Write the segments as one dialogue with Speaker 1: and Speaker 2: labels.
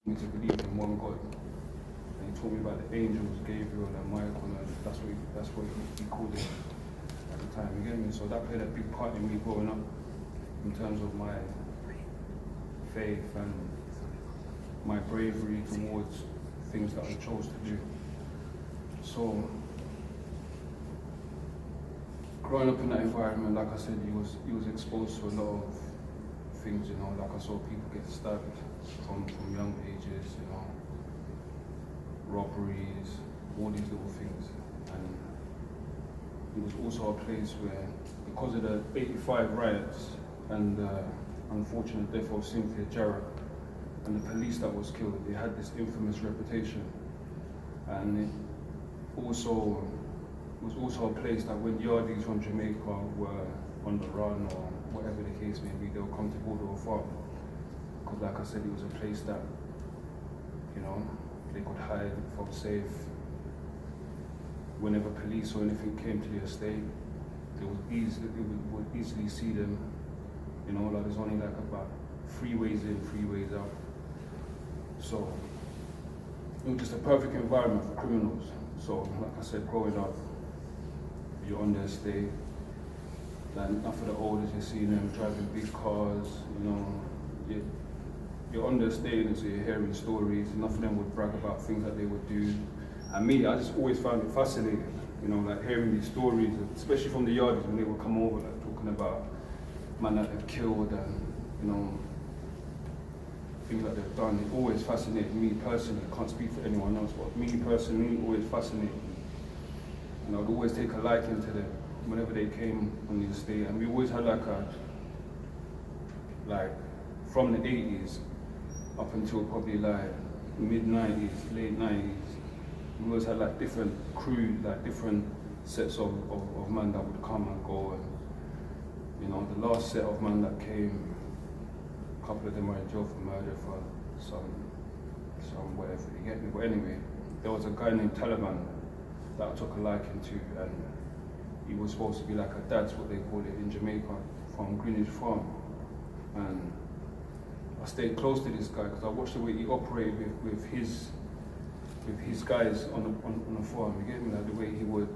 Speaker 1: me to believe in one God. And he taught me about the angels, Gabriel and Michael, and that's what he called it at the time. You get me? So that played a big part in me growing up in terms of my faith and my bravery towards things that I chose to do. So growing up in that environment, like I said, he was exposed to a lot of things, you know, like I saw people get stabbed from young ages, you know, robberies, all these little things. And it was also a place where, because of the 85 riots and the unfortunate death of Cynthia Jarrett and the police that was killed, they had this infamous reputation. And it was also a place that when yardies from Jamaica were on the run or whatever the case may be, they'll come to Bordeaux Farm. Because like I said, it was a place that, you know, they could hide, felt safe. Whenever police or anything came to the estate, they would easily see them. You know, like there's only like about 3 ways in, 3 ways out. So it was just a perfect environment for criminals. So like I said, growing up, you're on the estate, like enough of the olders, you're seeing them driving big cars, you know, you're on the estate and so you're hearing stories. Enough of them would brag about things that they would do. And me, I just always found it fascinating, you know, like hearing these stories, especially from the yardies when they would come over, like talking about man that they've killed and, you know, things that they've done. It always fascinated me personally. I can't speak for anyone else, but me personally, it always fascinated me. And I would always take a liking to them whenever they came on the estate. And we always had like from the 80s up until probably like mid-90s, late 90s, we always had like different crews, like different sets of men that would come and go. And, you know, the last set of men that came, a couple of them were in jail for murder for some whatever, you get me? But anyway, there was a guy named Taliban that I took a liking to, and he was supposed to be like a dad's, what they call it in Jamaica, from Greenwich Farm. And I stayed close to this guy because I watched the way he operated with his guys on the farm. You get me? Like the way he would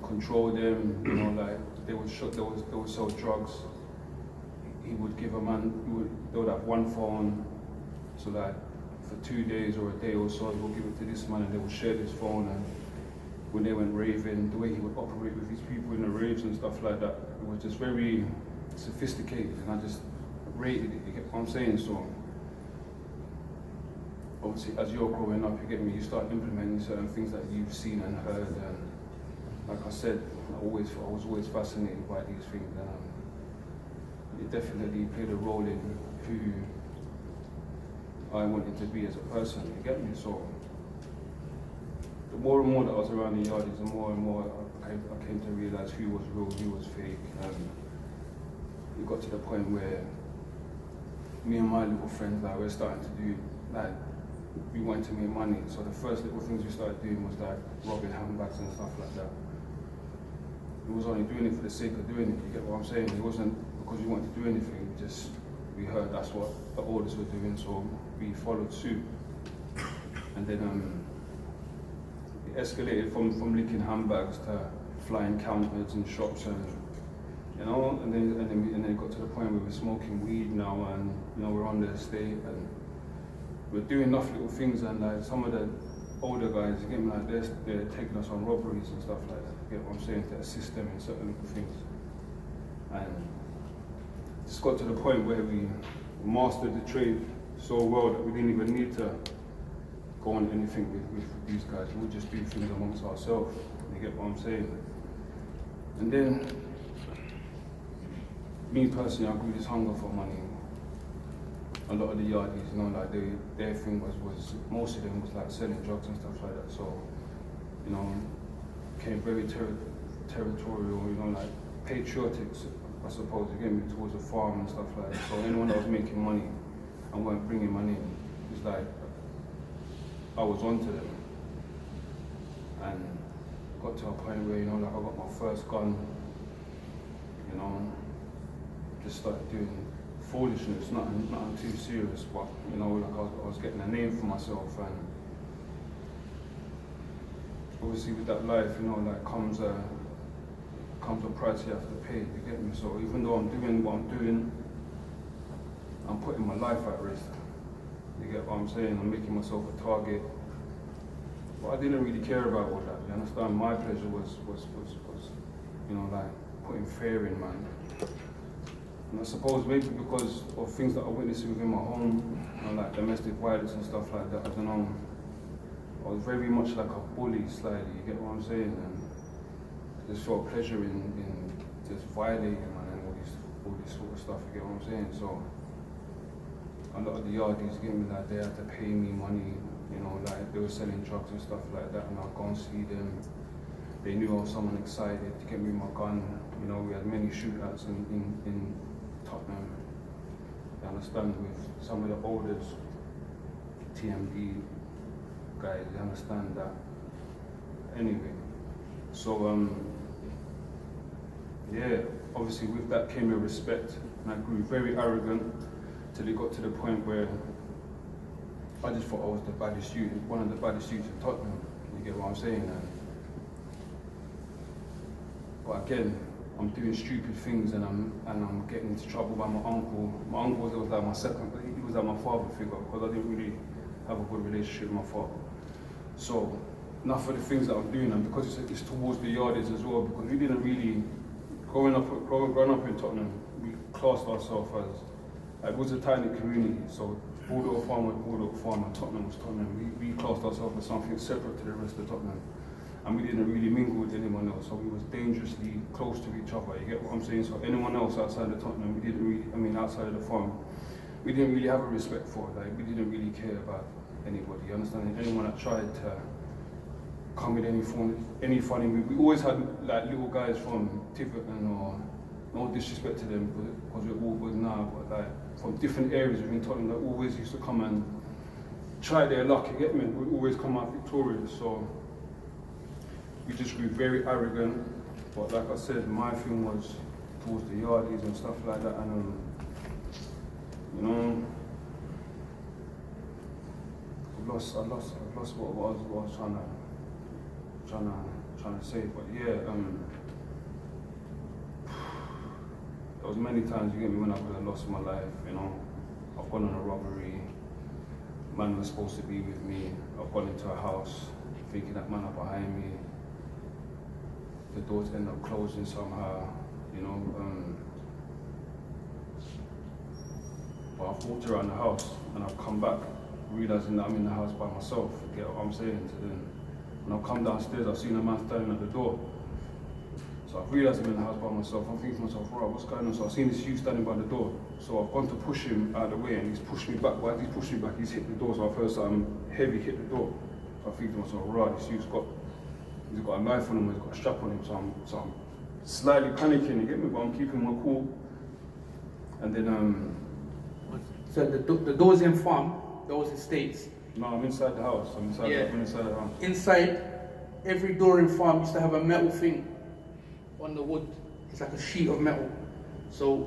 Speaker 1: control them, you know, like they would sell drugs. He would give a man, they would have one phone, so like for 2 days or a day or so, he would give it to this man and they would share this phone. And when they went raving, the way he would operate with these people in the raves and stuff like that, it was just very sophisticated, and I just rated it, you get what I'm saying? So obviously as you're growing up, you get me, you start implementing certain things that you've seen and heard, and like I said, I was always fascinated by these things, and it definitely played a role in who I wanted to be as a person, you get me? So the more and more that I was around the yardies, the more and more I came to realize who was real, who was fake. It got to the point where me and my little friends, like, we're starting to do, like, we wanted to make money. So the first little things we started doing was like robbing handbags and stuff like that. We was only doing it for the sake of doing it, you get what I'm saying? It wasn't because we wanted to do anything, we heard that's what the orders were doing, so we followed suit. And then it escalated from licking handbags to flying counters in shops, and you know, and then it got to the point where we're smoking weed now, and you know, we're on the estate and we're doing enough little things, and like some of the older guys, you get me, like they're taking us on robberies and stuff like that. You get what I'm saying? To assist them in certain little things. And it just got to the point where we mastered the trade so well that we didn't even need to go on anything with these guys. We would just do things amongst ourselves. You get what I'm saying? And then, me personally, I grew this hunger for money. A lot of the yardies, you know, like their thing was most of them was like selling drugs and stuff like that. So, you know, became very territorial, you know, like patriotic, I suppose, again, towards the farm and stuff like that. So anyone that was making money and weren't bringing money in, it was like, I was onto them. And got to a point where, you know, like I got my first gun, you know, just started doing foolishness, nothing too serious, but you know, like I was getting a name for myself, and obviously with that life, you know, like comes a price you have to pay, you get me? So even though I'm doing what I'm doing, I'm putting my life at risk. You get what I'm saying? I'm making myself a target. But I didn't really care about all that, you understand? My pleasure was you know, like putting fear in, man. And I suppose maybe because of things that I witnessed within my home, you know, like domestic violence and stuff like that, I don't know. I was very much like a bully slightly, you get what I'm saying? And I just felt pleasure in just violating, man, and all this sort of stuff, you get what I'm saying? So a lot of the yardies get me, like they had to pay me money, you know, like they were selling drugs and stuff like that, and I'd go and see them. They knew I was someone excited to get me my gun. You know, we had many shootouts in Tottenham. You understand, with some of the oldest TMD guys, you understand that. Anyway, so yeah, obviously with that came a respect, and I grew very arrogant till it got to the point where I just thought I was the baddest youth, one of the baddest youths in Tottenham. You get what I'm saying? But again, I'm doing stupid things, and I'm getting into trouble by my uncle. My uncle was like my second, he was like my father figure, because I didn't really have a good relationship with my father. So enough of the things that I'm doing, and because it's towards the yardies as well, because we didn't really, growing up in Tottenham, we classed ourselves as, like, it was a tiny community, so Bulldog Farm was Bulldog Farm and Tottenham was Tottenham. We classed ourselves as something separate to the rest of Tottenham. And we didn't really mingle with anyone else, so we was dangerously close to each other, you get what I'm saying? So anyone else outside of Tottenham, we didn't really, outside of the farm, we didn't really have a respect for, like, we didn't really care about anybody, you understand? Anyone that tried to come with any funny move, we always had like little guys from Tiverton, or no disrespect to them, because we're all good now, but like from different areas within Tottenham that always used to come and try their luck, you get me? We always come out victorious, so we just grew very arrogant. But like I said, my thing was towards the yardies and stuff like that, and you know, I lost what I was trying to say. But yeah, there was many times, you get me, when I could have lost my life, you know. I've gone on a robbery, man was supposed to be with me, I've gone into a house thinking that man are behind me, the doors end up closing somehow, you know. But I've walked around the house and I've come back realizing that I'm in the house by myself, you get what I'm saying? So then when I've come downstairs, I've seen a man standing at the door. So I've realised I'm in the house by myself. I'm thinking to myself, right, what's going on? So I've seen this youth standing by the door. So I've gone to push him out of the way, and he's pushed me back. Why has he pushed me back? He's hit the door, so I've heard something heavy hit the door. So I think to myself, right, this youth's got a knife on him, he's got a strap on him. So I'm slightly panicking, you get me? But I'm keeping my cool. And then
Speaker 2: So the doors in farm, those estates.
Speaker 1: No, I'm inside the house. I'm inside the house.
Speaker 2: Inside, every door in farm used to have a metal thing on the wood. It's like a sheet of metal. So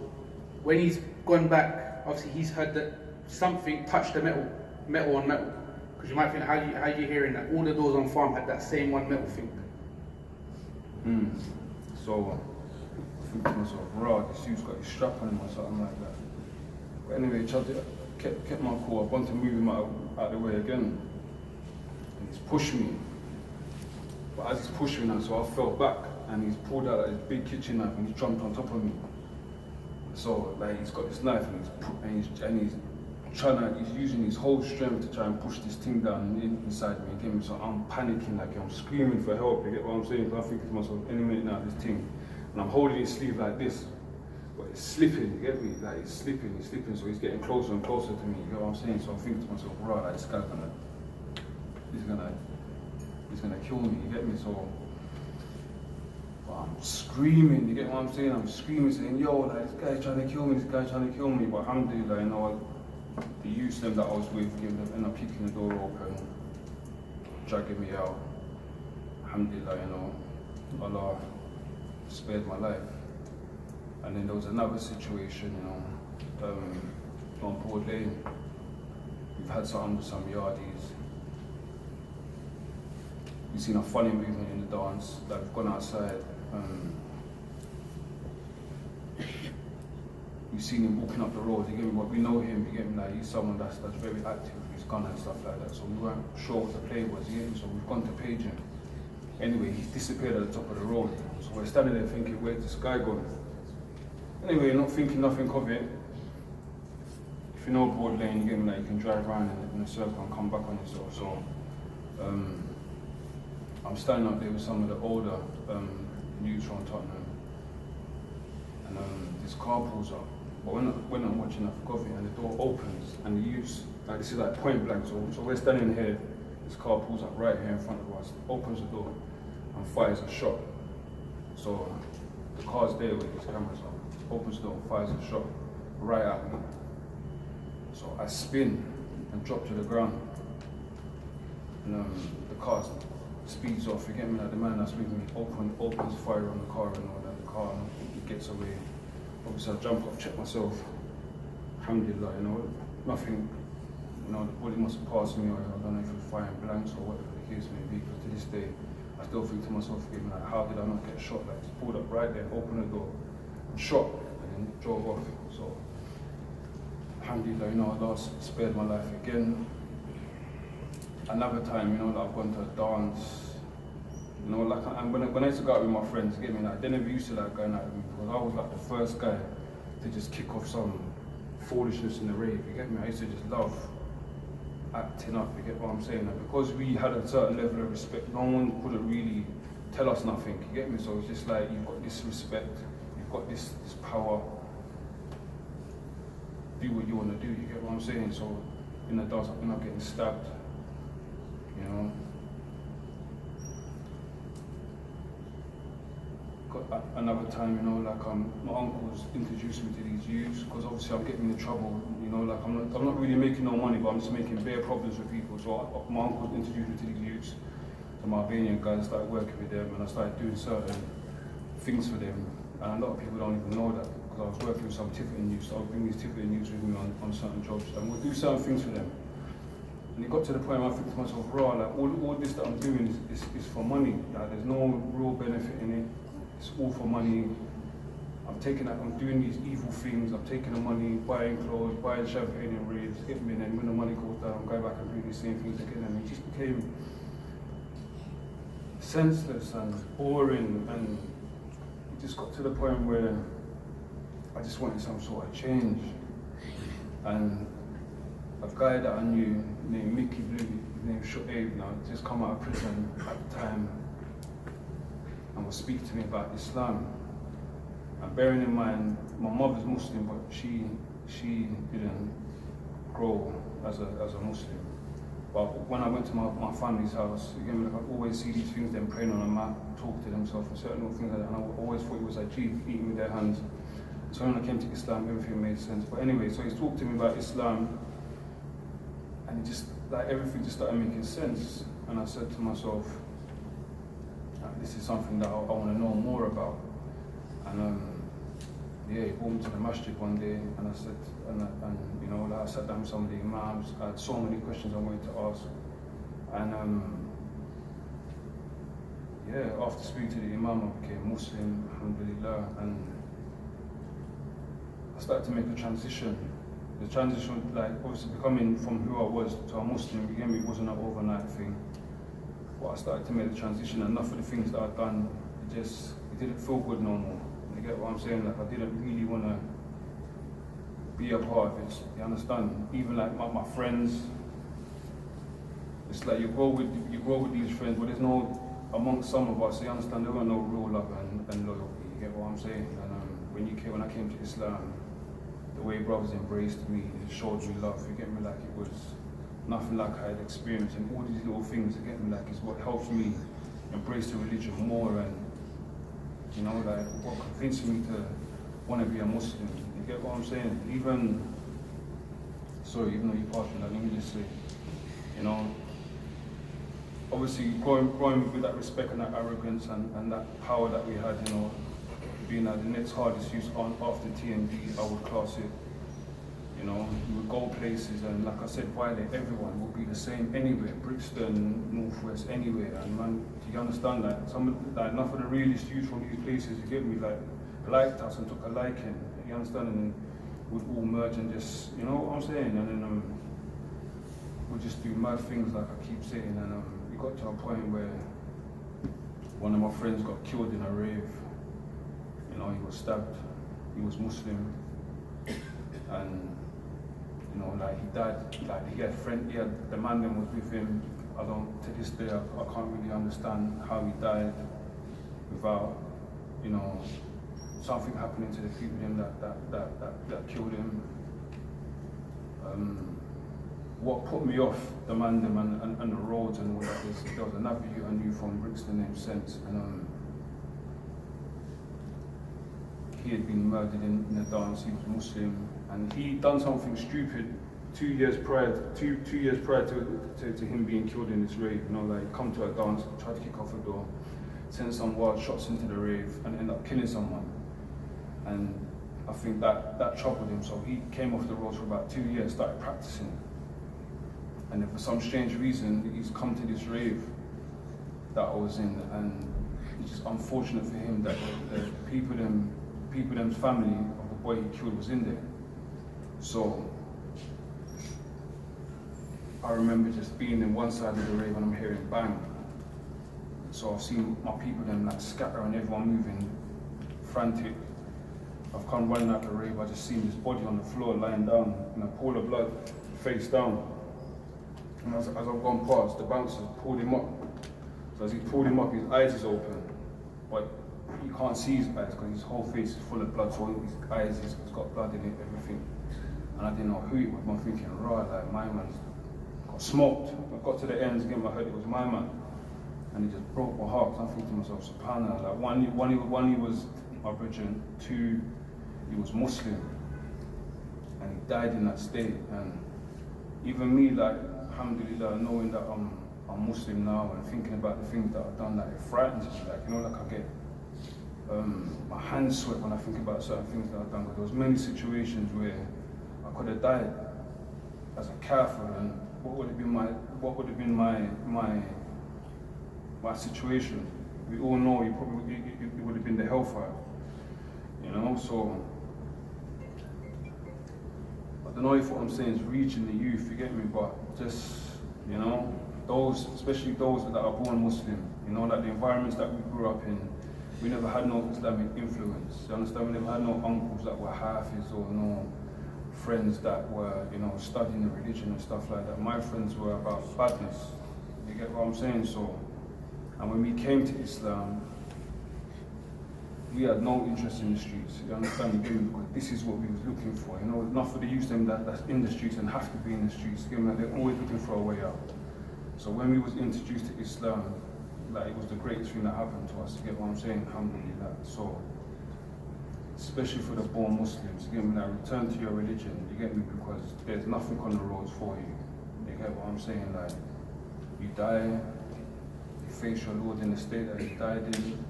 Speaker 2: when he's gone back, obviously he's heard that something touched the metal on metal. Because you might think, how you hearing that? All the doors on farm had that same one metal thing.
Speaker 1: So I think to myself, raw, this dude's got his strap on him or something like that. But anyway, kept my cool. I wanted to move him out of the way again. And he's pushed me. But as he's pushed me now, so I fell back, and he's pulled out like, his big kitchen knife and he's jumped on top of me. So like he's got this knife and he's using his whole strength to try and push this thing down inside me again. So I'm panicking, like I'm screaming for help, you get what I'm saying? I'm thinking to myself, any minute now, this thing. And I'm holding his sleeve like this. But it's slipping, you get me? Like it's slipping, so he's getting closer and closer to me, you get what I'm saying? So I'm thinking to myself, right, like, this guy's gonna kill me, you get me? So but I'm screaming, you get what I'm saying? I'm screaming, saying, yo, like, this guy's trying to kill me, but alhamdulillah, you know, the youths that I was with end up kicking the door open, dragging me out. Alhamdulillah, you know, Allah spared my life. And then there was another situation, you know, on Broad Lane. We've had some yardies. We've seen a funny movement in the dance, like we've gone outside. We've seen him walking up the road, you get me, but we know him, you get me, like he's someone that's very active with his gun and stuff like that, so we weren't sure what the play was, you get me, so we've gone to page him. Anyway, he's disappeared at the top of the road, so we're standing there thinking, where's this guy going? Anyway, not thinking nothing of it. If you know Broad Lane, you get me, like you can drive around in a circle and come back on yourself, so I'm standing up there with some of the older youths from Tottenham, and this car pulls up. But when I'm watching, I forgot it, and the door opens, and the youths, like this is like point blank, so we're standing here, this car pulls up right here in front of us, opens the door, and fires a shot. So the car's there with his cameras on, opens the door, fires a shot right at me. So I spin and drop to the ground, and the car speeds off, you get me, like the man that's with me opens fire on the car and all that, the car, it gets away. Obviously I jump up, check myself, alhamdulillah, you know, nothing, you know, the bullet must have passed me, or I don't know if it was firing blanks or whatever the case may be, but to this day, I still think to myself, like, how did I not get shot? Like, it's pulled up right there, opened the door, shot, and then drove off. So, alhamdulillah, you know, Allah spared my life again. Another time, you know, that I've gone to a dance, you know, like, and when I used to go out with my friends, you get me, like, they never used to like going out with me, because I was like the first guy to just kick off some foolishness in the rave, you get me? I used to just love acting up, you get what I'm saying? And because we had a certain level of respect, no one couldn't really tell us nothing, you get me? So it's just like, you've got this respect, you've got this power, do what you want to do, you get what I'm saying? So in the dance, I'm not getting stabbed, you know? Got another time, you know, like my uncle's introduced me to these youths, because obviously I'm getting in trouble, you know, like I'm not really making no money, but I'm just making bare problems with people. So my uncle's introduced me to these youths, some Albanian guys. I started working with them, and I started doing certain things for them, and a lot of people don't even know that, because I was working with some Tiverton youths. So I would bring these Tiverton youths with me on certain jobs, and we'll do certain things for them. And it got to the point where I think to myself, raw, like all this that I'm doing is for money. Like, there's no real benefit in it. It's all for money. I'm doing these evil things. I'm taking the money, buying clothes, buying champagne and raves, get me, and then when the money goes down, I'm going back and doing these same things again. And it just became senseless and boring, and it just got to the point where I just wanted some sort of change. And a guy that I knew named Mickey Blue, his name Shoaib now, just come out of prison at the time, and was speaking to me about Islam. And bearing in mind, my mother's Muslim, but she didn't grow as a Muslim. But when I went to my family's house, again, like, I'd always see these things, them praying on a mat, talk to themselves, and certain little things like that, and I always thought it was like, gee, eating with their hands. So when I came to Islam, everything made sense. But anyway, so he's talked to me about Islam, and it just, like, everything just started making sense. And I said to myself, this is something that I want to know more about. And yeah, he brought me to the masjid one day, and I said, and you know, like, I sat down with some of the imams. I had so many questions I wanted to ask, and yeah, after speaking to the imam, I became Muslim, alhamdulillah, and I started to make the transition. The transition, like, obviously becoming from who I was to a Muslim, again, it wasn't an overnight thing. But I started to make the transition, and enough of the things that I'd done, it didn't feel good no more. You get what I'm saying? Like, I didn't really want to be a part of it, you understand? Even like my friends, it's like you grow with these friends, but there's no, amongst some of us, you understand, there weren't no real love and loyalty, you get what I'm saying? And when I came to Islam, the way brothers embraced me, it showed me love, you get me, like it was nothing like I had experienced, and all these little things, you get me, like is what helps me embrace the religion more, and you know, like what convinced me to want to be a Muslim, you get what I'm saying? Even though you passed me, like, let me just say, you know, obviously growing with that respect and that arrogance and that power that we had, you know, being like the next hardest use on after TND, I would class it. You know, you would go places, and like I said, violate everyone will be the same anywhere, Brixton, Northwest, anywhere. And man, do you understand that? Like enough of the realist youth from these places, you get me, like liked us and took a liking. You understand? And we'd all merge and just, you know what I'm saying? And then we'd just do mad things, like I keep saying. And we got to a point where one of my friends got killed in a rave. You know, he was stabbed. He was Muslim, and you know, like he died. Like he had the man that was with him. To this day, I can't really understand how he died without, you know, something happening to the people with him that killed him. What put me off the man and the roads and all that is there was a navigator I knew from Brixton named Sense, and he had been murdered in a dance. He was Muslim, and he done something stupid 2 years prior to him being killed in this rave. You know, like come to a dance, tried to kick off a door, sent some wild shots into the rave, and ended up killing someone. And I think that troubled him, so he came off the roads for about 2 years, started practicing. And then for some strange reason, he's come to this rave that I was in, and it's just unfortunate for him that the them's family of the boy he killed was in there. So I remember just being in one side of the rave and I'm hearing bang. So I've seen my people then like scatter and everyone moving frantic. I've come running out the rave, I just seen this body on the floor lying down in a pool of blood, face down. And as I've gone past, the bouncers pulled him up. So as he pulled him up, his eyes is open, but you can't see his eyes because his whole face is full of blood, so his eyes, he's got blood in it, everything. And I didn't know who it was, I'm thinking, right, like my man's got smoked. I got to the ends, again, I heard it was my man. And it just broke my heart. I'm thinking to myself, subhanAllah, like one, he was my brethren, two, he was Muslim. And he died in that state. And even me, like, alhamdulillah, knowing that I'm Muslim now and thinking about the things that I've done, like it frightens me. Like, you know, like I get my hands sweat when I think about certain things that I've done. Because there was many situations where I could have died as a kafir, and what would have been my situation? We all know it would have been the hellfire, you know. So I don't know if what I'm saying is reaching the youth, you get me, but just, you know, those, especially those that are born Muslim, you know, like the environments that we grew up in, we never had no Islamic influence, you understand? We never had no uncles that were Hafiz or no friends that were, you know, studying the religion and stuff like that. My friends were about badness, you get what I'm saying? So, and when we came to Islam, we had no interest in the streets, you understand? You get me? Because this is what we was looking for, you know, not for the youth that's in the streets and have to be in the streets, you get me? They're always looking for a way out. So when we was introduced to Islam, like it was the greatest thing that happened to us, you get what I'm saying? Alhamdulillah. So, especially for the born Muslims, you get me, like return to your religion, you get me, because there's nothing on the roads for you. You get what I'm saying? Like, you die, you face your Lord in the state that you died in,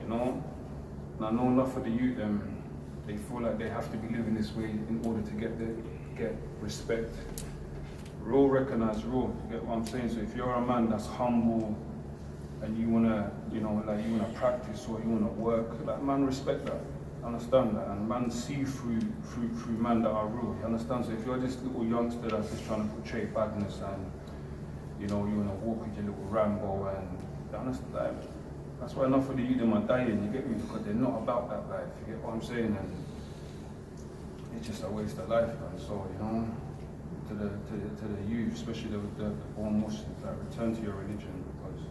Speaker 1: you know? And I know enough of the youth, they feel like they have to be living this way in order to get respect. Real recognize real, you get what I'm saying? So if you're a man that's humble and you wanna, you know, like you wanna practice or you wanna work, like man, respect that. Understand that, and man see through man that are real. You understand? So if you're this little youngster that's just trying to portray badness and, you know, you wanna walk with your little Rambo and, you understand? Like, that's why enough of the youth are dying. You get me? Because they're not about that life. You get what I'm saying? And it's just a waste of life, man. So you know, to the youth, especially the born Muslims, like return to your religion, because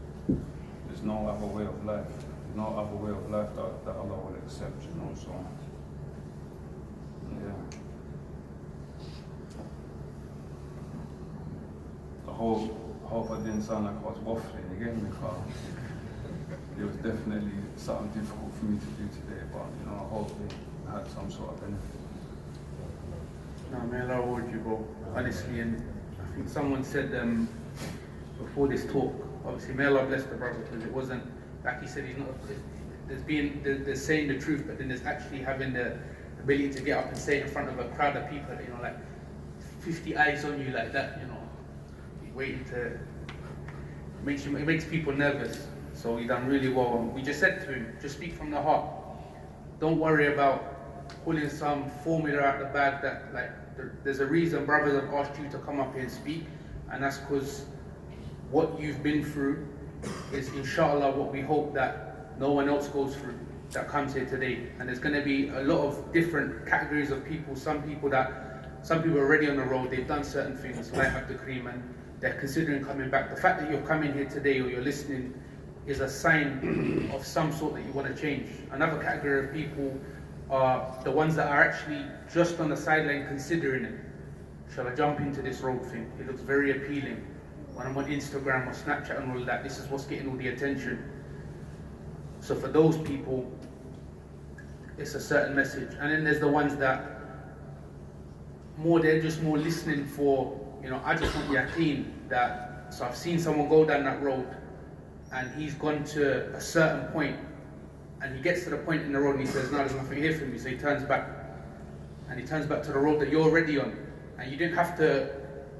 Speaker 1: there's no other way of life. No other way of life that Allah will accept, you know, so, yeah. I hope I didn't sound like I was waffling, you get me, because it was definitely something difficult for me to do today, but, you know, I hope it had some sort of benefit.
Speaker 2: No, may Allah reward you, bro, honestly, and I think someone said before this talk, obviously, may Allah bless the brother, because it wasn't, like he said, he's not. There's saying the truth, but then there's actually having the ability to get up and say it in front of a crowd of people, you know, like 50 eyes on you like that, you know, waiting to, it makes people nervous. So he done really well. We just said to him, just speak from the heart. Don't worry about pulling some formula out the bag that, like, there's a reason brothers have asked you to come up here and speak, and that's because what you've been through is inshallah what we hope that no one else goes through that comes here today. And there's going to be a lot of different categories of people. Some people are already on the road, they've done certain things like Abdul Kareem, and they're considering coming back. The fact that you're coming here today or you're listening is a sign of some sort that you want to change. Another category of people are the ones that are actually just on the sideline considering it. Shall I jump into this road thing? It looks very appealing. When I'm on Instagram or Snapchat and all that, this is what's getting all the attention. So for those people, it's a certain message. And then there's the ones that they're just more listening for, you know, I just want yaqeen that, so I've seen someone go down that road and he's gone to a certain point and he gets to the point in the road and he says, no, there's nothing here for me. So he turns back and he turns back to the road that you're already on. And you didn't have to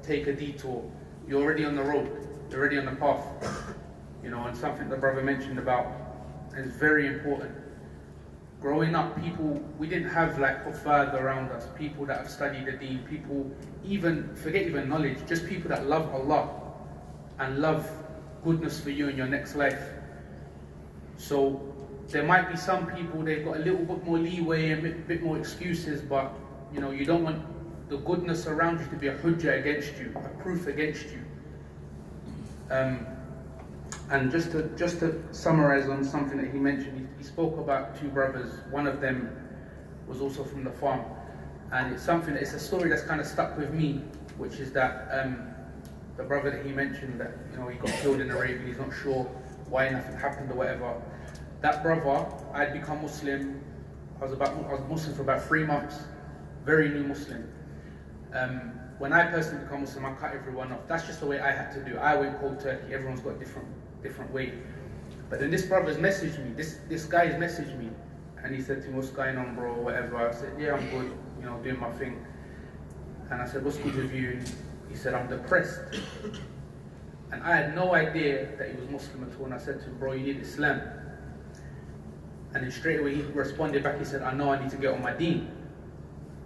Speaker 2: take a detour. You're already on the road. You're already on the path. You know, and something the brother mentioned about is very important. Growing up, we didn't have like huffaz around us, people that have studied the deen, people, forget even knowledge, just people that love Allah and love goodness for you in your next life. So there might be some people, they've got a little bit more leeway and a bit more excuses, but you know, you don't want the goodness around you to be a hujjah against you, a proof against you. And just to summarize on something that he mentioned, he spoke about two brothers. One of them was also from the farm, and it's a story that's kind of stuck with me, which is that the brother that he mentioned that, you know, he got killed in Arabia, he's not sure why nothing happened or whatever. That brother, I'd become Muslim. I was Muslim for about 3 months, very new Muslim. When I personally become Muslim, I cut everyone off. That's just the way I had to do. I went cold turkey. Everyone's got a different way. But then this brother's messaged me. This guy's messaged me, and he said to me, "What's going on, bro?" Or whatever. I said, "Yeah, I'm good. You know, doing my thing." And I said, "What's good with you?" And he said, "I'm depressed." And I had no idea that he was Muslim at all. And I said to him, "Bro, you need Islam." And then straight away he responded back. He said, "I know I need to get on my deen,"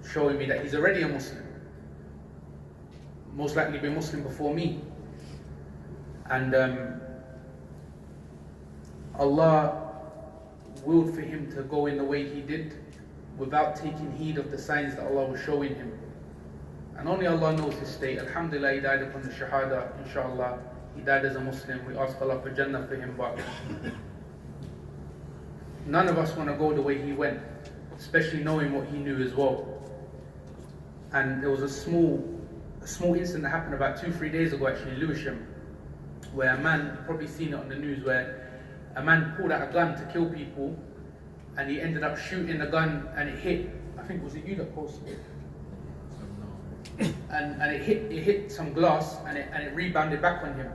Speaker 2: showing me that he's already a Muslim. Most likely been Muslim before me. And Allah willed for him to go in the way he did without taking heed of the signs that Allah was showing him. And only Allah knows his state. Alhamdulillah, he died upon the Shahada, inshallah. He died as a Muslim. We ask Allah for Jannah for him, but none of us want to go the way he went, especially knowing what he knew as well. And there was a small incident that happened about 2-3 days ago actually in Lewisham, where a man, you've probably seen it on the news, where a man pulled out a gun to kill people and he ended up shooting the gun and it hit, I think, was it you that posted it? And it hit some glass and it rebounded back on him.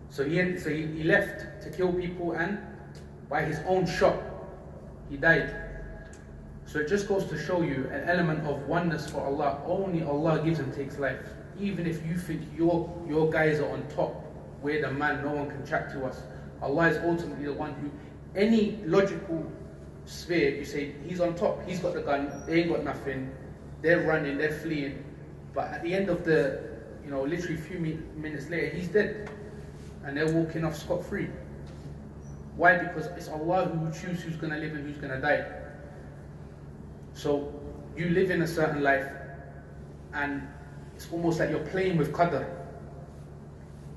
Speaker 2: So he left to kill people, and by his own shot he died. So it just goes to show you an element of oneness for Allah. Only Allah gives and takes life. Even if you think your guys are on top, we're the man, no one can chat to us. Allah is ultimately the one who, any logical sphere, you say he's on top, he's got the gun, they ain't got nothing, they're running, they're fleeing. But at the end of the, you know, literally a few minutes later, he's dead. And they're walking off scot-free. Why? Because it's Allah who will choose who's going to live and who's going to die. So you live in a certain life, and it's almost like you're playing with qadr.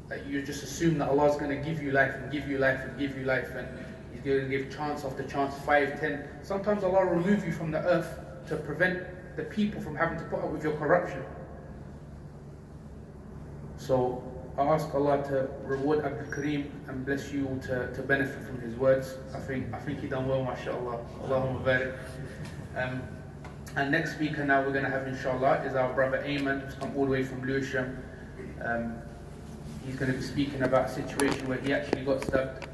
Speaker 2: That you just assume that Allah's going to give you life and give you life and give you life, and He's going to give chance after chance, 5, 10. Sometimes Allah will remove you from the earth to prevent the people from having to put up with your corruption. So I ask Allah to reward Abdul Kareem and bless you all to benefit from his words. I think he done well, mashallah. Allahumma barik. And next speaker now we're going to have, inshallah, is our brother Ayman, who's come all the way from Lewisham. He's going to be speaking about a situation where he actually got stabbed